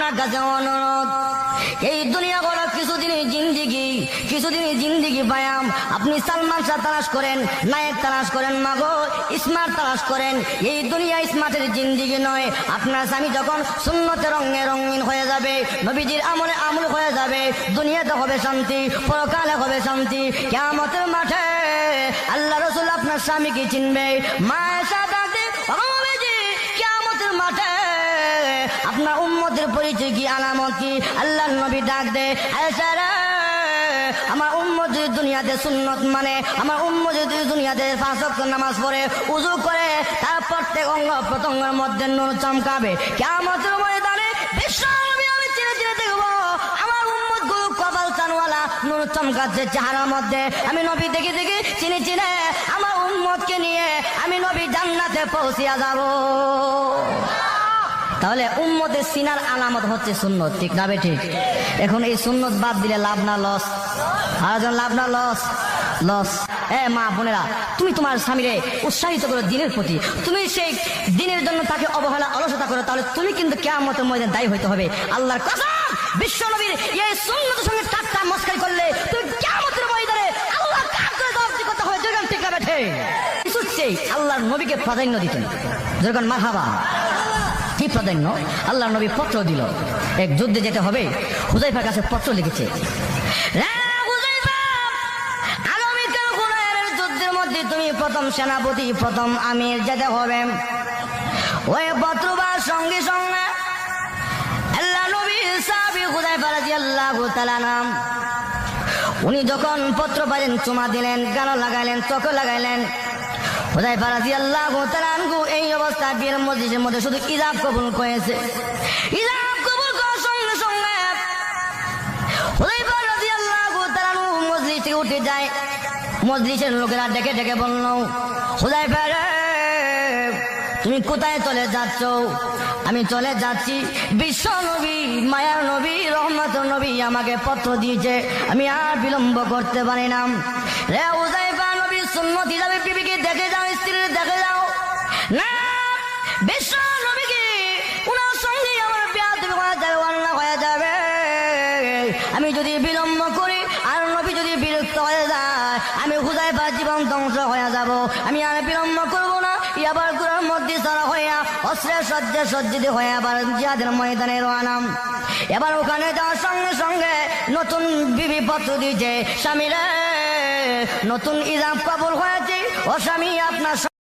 আপনার কাছে অনুরোধ, এই দুনিয়া বড় কিছুদিনই জিন্দিগি পায়াম। আপনি সালমান শাহ তালাশ করেন, নায়ক তালাশ করেন, মাগো স্মার্ট তালাশ করেন। এই দুনিয়া স্মার্টের জিন্দিগি নয়। আপনার স্বামী যখন সুন্নতে রঙে রঙিন হয়ে যাবে, নবীজির আমলে আমল হয়ে যাবে, দুনিয়াতে হবে শান্তি, পরকালে হবে শান্তি। কিয়ামতের মাঠে আল্লাহ রাসূল আপনার স্বামীকে চিনবে। মায়ের সাথে কিয়ামতের মাঠে আপনার উম্মতের পরিচয় কি, আলামত কি? আল্লাহর নবী ডাক দে, আয়েশা রে, আমার উম্মত যদি দুনিয়াতে সুন্নত মানে, আমার উম্মত যদি দুনিয়াতে 5 ওয়াক্ত নামাজ পড়ে, উযু করে, তার প্রত্যেক অঙ্গ প্রত্যঙ্গের মধ্যে নূর চমকাবে। কিয়ামতের ময়দানে বিশ্ব নবী আমি চিনে চিনে দেখব আমার উম্মত গুলো কপাল চানওয়ালা, নূর চমকাচ্ছে চেহারার মধ্যে। আমি নবী দেখে দেখে চিনে চিনে আমার উম্মতকে নিয়ে আমি নবী জান্নাতে পৌঁছিয়া যাব। তাহলে উম্মতের সিনার আলামত হচ্ছে সুন্নত, ঠিক না ঠিক? এখন এই সুন্নত বাদ দিলে লাভ না লস? আরেকজন লাভ না লস? লস। মা বোনেরা, তুমি তোমার স্বামীরে উৎসাহিত করো দিনের প্রতি, তুমি সেই দিনের জন্য তাকে অবহেলা অলসতা করো, তাহলে তুমি কিন্তু কিয়ামতের ময়দানে দায়ী হইতে হবে। আল্লাহর কসম, বিশ্ব নবীর এই সুন্নতের সঙ্গে ঠাট্টা মস্কারি করলে তুমি কিয়ামতের ময়দানে আল্লাহর কাজ করে জবাবদিহি করতে হবে। যখন ঠিক না বেঠে কিছু চেয়ে আল্লাহর নবীকে প্রাধান্য দিতেন। যখন মারহাবা, কি প্রাধান্য? আল্লাহর নবী পত্র দিল, এক যুদ্ধে যেতে হবে, হুযায়ফার কাছে পত্র লিখেছে। যুদ্ধের মধ্যে তুমি প্রথম সেনাপতি, প্রথম আমির যেতে হবে। ওই পত্র বা সঙ্গে সঙ্গে আল্লাহ নবী সাহাবী হুযায়ফা রাদিয়াল্লাহু তাআলা নাম, উনি যখন পত্র পাইলেন চুমা দিলেন, গান লাগাইলেন, চোখে লাগাইলেন। হুযায়ফা রাদিয়াল্লাহু তাআলা এই অবস্থা বিয়ের মজলিসের মধ্যে শুধু ইজাব কবুল করেছে। ইজাব কবুল করার সঙ্গে সঙ্গে হুযায়ফা রাদিয়াল্লাহু তাআলা মজলিস থেকে উঠে যায়। মজলিসের লোকেরা ডেকে ডেকে বলল, হুযায়ফা রে, তুমি কোথায় চলে যাচ্ছ? আমি চলে যাচ্ছি, বিশ্ব নবী, মায়ার নবী, রহমতের নবী আমাকে পত্র দিয়েছে, আমি আর বিলম্ব করতে পারি না। রে হুযায়ফা, নবী সুন্নত হিসাবে বিবিকে দেখে যাও, স্ত্রীর দেখে যাও না, বিশ্ব নবীকে উনার সঙ্গে আমার বেয়াদবি হয়ে যাবে, অন্যায় হয়ে যাবে। আমি যদি বিলম্ব করি আর নবী যদি বিরক্ত হয়ে যায়, আমি হুযায়ফা জীবন ধ্বংস হয়ে যাব। আমি আর বিলম্ব করবো না। আবার গুড়ার মধ্যে চড়া হইয়া অস্ত্রের সজ্জে সজ্জিত হয়ে আবার জিহাদের ময়দানে রওয়ানাম। এবার ওখানে যাওয়ার সঙ্গে সঙ্গে নতুন বিবি পত্র দিয়েছে, স্বামীরে, নতুন ইজাব কবুল হয়েছে, ও স্বামী আপনার